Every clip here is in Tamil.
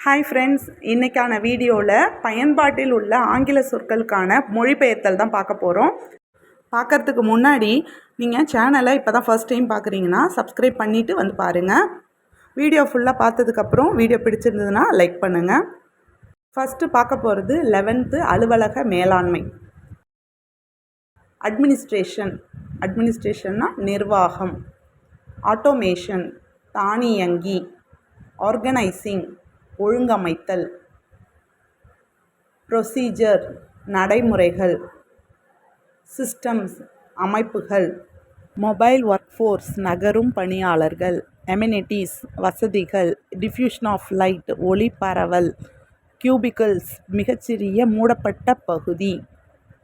ஹாய் ஃப்ரெண்ட்ஸ், இன்றைக்கான வீடியோவில் பயன்பாட்டில் உள்ள ஆங்கில சொற்களுக்கான மொழிபெயர்த்தல் தான் பார்க்க போகிறோம். பார்க்குறதுக்கு முன்னாடி நீங்கள் சேனலை இப்போ தான் ஃபர்ஸ்ட் டைம் பார்க்குறீங்கன்னா சப்ஸ்கிரைப் பண்ணிவிட்டு வந்து பாருங்கள். வீடியோ ஃபுல்லாக பார்த்ததுக்கப்புறம் வீடியோ பிடிச்சிருந்ததுன்னா லைக் பண்ணுங்கள். ஃபஸ்ட்டு பார்க்க போகிறது 11th அலுவலக மேலாண்மை. அட்மினிஸ்ட்ரேஷன்னா நிர்வாகம். ஆட்டோமேஷன் தானியங்கி. ஆர்கனைசிங் ஒழுங்கமைத்தல். ப்ரொசீஜர் நடைமுறைகள். சிஸ்டம்ஸ் அமைப்புகள். மொபைல் ஒர்க்ஃபோர்ஸ் நகரும் பணியாளர்கள். அமெனிட்டிஸ் வசதிகள். டிஃப்யூஷன் ஆஃப் லைட் ஒளி பரவல். கியூபிக்கிள்ஸ் மிகச்சிறிய மூடப்பட்ட பகுதி.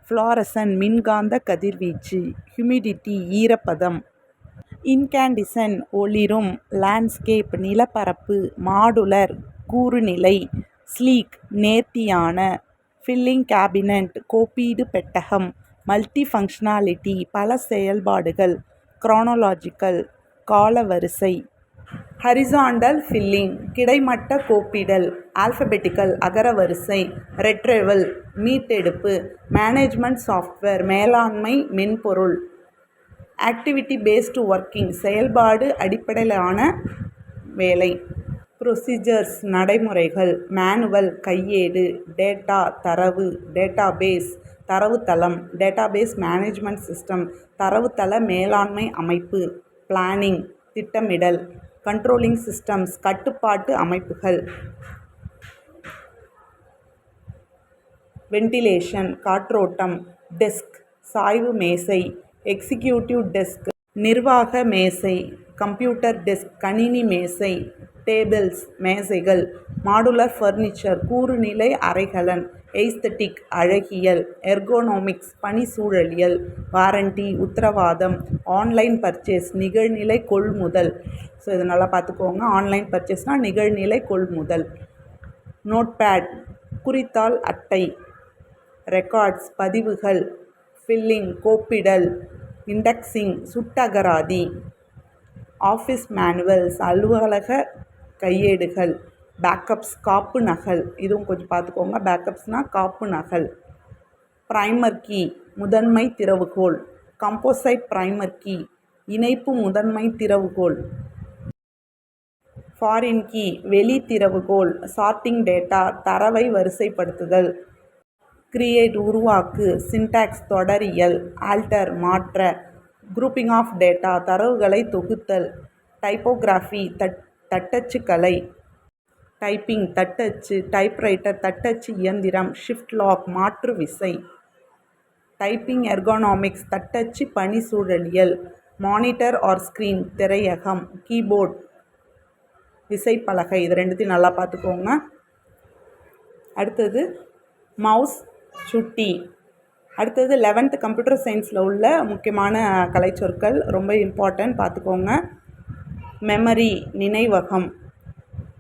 ஃப்ளாரசன் மின்காந்த கதிர்வீச்சு. ஹியூமிடிட்டி ஈரப்பதம். இன்கேண்டிசன் ஒளிரும். லேண்ட்ஸ்கேப் நிலப்பரப்பு. மாடுலர் கூறுநிலை. ஸ்லீக் நேர்த்தியான. ஃபில்லிங் கேபினட் கோப்பீடு பெட்டகம். மல்டி ஃபங்க்ஷனாலிட்டி பல செயல்பாடுகள். குரோனாலாஜிக்கல் காலவரிசை. ஹரிசாண்டல் ஃபில்லிங் கிடைமட்ட கோப்பிடல். ஆல்ஃபபெட்டிக்கல் அகரவரிசை. ரெட்ரைவல் மீட்டெடுப்பு. மேனேஜ்மெண்ட் சாஃப்ட்வேர் மேலாண்மை மென்பொருள். ஆக்டிவிட்டி பேஸ்டு ஒர்க்கிங் செயல்பாடு அடிப்படையிலான வேலை. ப்ரொசீஜர்ஸ் நடைமுறைகள். மேனுவல் கையேடு. டேட்டா தரவு. டேட்டாபேஸ் தரவுத்தளம். டேட்டாபேஸ் மேனேஜ்மெண்ட் சிஸ்டம் தரவுத்தள மேலாண்மை அமைப்பு. பிளானிங் திட்டமிடல். கண்ட்ரோலிங் சிஸ்டம்ஸ் கட்டுப்பாட்டு அமைப்புகள். வென்டிலேஷன் காற்றோட்டம். டெஸ்க் சாய்வு மேசை. எக்ஸிக்யூட்டிவ் டெஸ்க் நிர்வாக மேசை. கம்ப்யூட்டர் டெஸ்க் கணினி மேசை. டேபிள்ஸ் மேசைகள். மாடுலர் ஃபர்னிச்சர் கூறுநிலை அறைகலன். எய்ஸ்தட்டிக் அழகியல். எர்கோனோமிக்ஸ் பணிசூழலியல். வாரண்டி உத்தரவாதம். ஆன்லைன் பர்ச்சேஸ் நிகழ்நிலை கொள்முதல். ஸோ இதை நல்லா பார்த்துக்கோங்க. ஆன்லைன் பர்ச்சேஸ்னால் நிகழ்நிலை கொள்முதல். நோட்பேட் குறித்தாள் அட்டை. ரெக்கார்ட்ஸ் பதிவுகள். ஃபில்லிங் கோப்பிடல். இண்டெக்ஸிங் சுட்டகராதி. ஆஃபீஸ் மேனுவல்ஸ் அலுவலக கையேடுகள். பேக்கப்ஸ் காப்பு நகல். இதுவும் கொஞ்சம் பார்த்துக்கோங்க. பேக்கப்ஸ்னால் காப்பு நகல். ப்ரைமர் கீ முதன்மை திறவுகோல். கம்போசைட் ப்ரைமர் கீ இணைப்பு முதன்மை திறவுகோல். ஃபாரின் கீ வெளி திறவுகோல். சார்ட்டிங் டேட்டா தரவை வரிசைப்படுத்துதல். கிரியேட் உருவாக்கு. சின்டாக்ஸ் தொடரியல். ஆல்டர் மாற்ற. குரூப்பிங் ஆஃப் டேட்டா தரவுகளை தொகுத்தல். டைப்போகிராஃபி தட்டச்சு கலை. டைப்பிங் தட்டச்சு. டைப்ரைட்டர் தட்டச்சு இயந்திரம். ஷிஃப்ட் லாக் மாற்று விசை. டைப்பிங் எர்கோனாமிக்ஸ் தட்டச்சு பணிசூழலியல். மானிட்டர் ஆர் ஸ்க்ரீன் திரையகம். கீபோர்ட் விசைப்பலகை. இது ரெண்டுத்தையும் நல்லா பார்த்துக்கோங்க. அடுத்தது மவுஸ் சுட்டி. அடுத்தது 11th கம்ப்யூட்டர் சயின்ஸில் உள்ள முக்கியமான கலைச்சொற்கள் ரொம்ப இம்பார்ட்டன்ட் பார்த்துக்கோங்க. மெமரி நினைவகம்.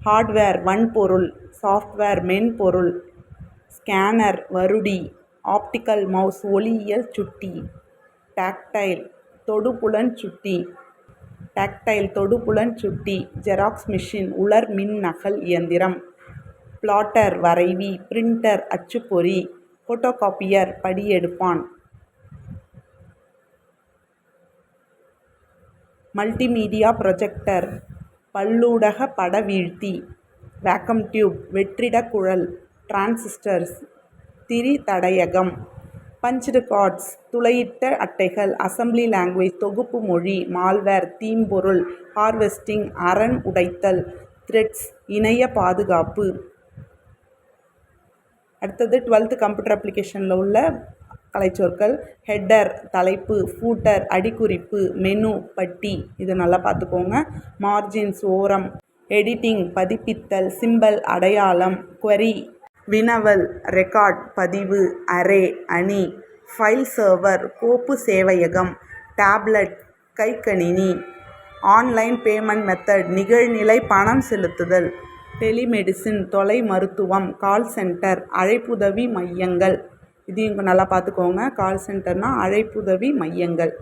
ஹார்ட்வேர் வன்பொருள். சாஃப்ட்வேர் மென்பொருள். ஸ்கேனர் வருடி. ஆப்டிக்கல் மவுஸ் ஒளியியல் சுட்டி. டாக்டைல் தொடுபுலன் சுட்டி. ஜெராக்ஸ் மிஷின் உலர் மின் நகல் இயந்திரம். பிளாட்டர் வரைவி. பிரிண்டர் அச்சுப்பொறி. ஃபோட்டோகாப்பியர் படியெடுப்பான். மல்டிமீடியா ப்ரொஜெக்டர் பல்லூடக படவீழ்த்தி. வேக்கம் டியூப் வெற்றிட குழல். டிரான்சிஸ்டர்ஸ் திரி தடையகம். பஞ்ச்டு கார்ட்ஸ் துளையிட்ட அட்டைகள். அசம்பிளி லாங்குவேஜ் தொகுப்பு மொழி. மால்வேர் தீம்பொருள். ஹார்வெஸ்டிங் அரண் உடைத்தல். த்ரெட்ஸ் இணைய பாதுகாப்பு. அடுத்தது 12th கம்ப்யூட்டர் அப்ளிகேஷனில் உள்ள கலைச்சொற்கள். ஹெட்டர் தலைப்பு. ஃபூட்டர் அடிக்குறிப்பு. மெனு பட்டி. இதை நல்லா பார்த்துக்கோங்க. மார்ஜின்ஸ் ஓரம். எடிட்டிங் பதிப்பித்தல். சிம்பல் அடையாளம். குவரி வினவல். ரெக்கார்ட் பதிவு. அரே அணி. ஃபைல் சர்வர் கோப்பு சேவையகம். டேப்லெட் கைக்கணினி. ஆன்லைன் பேமெண்ட் மெத்தட் நிகழ்நிலை பணம் செலுத்துதல். டெலிமெடிசின் தொலை மருத்துவம். கால் சென்டர் அழைப்புதவி மையங்கள். இதையும் நல்லா பார்த்துக்கோங்க. கால் சென்டர்னால் அழைப்புதவி மையங்கள்.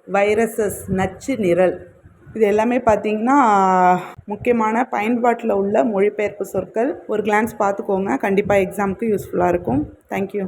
வைரஸஸ் நச்சு நிரல். இது எல்லாமே பார்த்திங்கன்னா முக்கியமான பயன்பாட்டில் உள்ள மொழிபெயர்ப்பு சொற்கள். ஒரு கிளான்ஸ் பார்த்துக்கோங்க, கண்டிப்பாக எக்ஸாமுக்கு யூஸ்ஃபுல்லாக இருக்கும். தேங்க்யூ.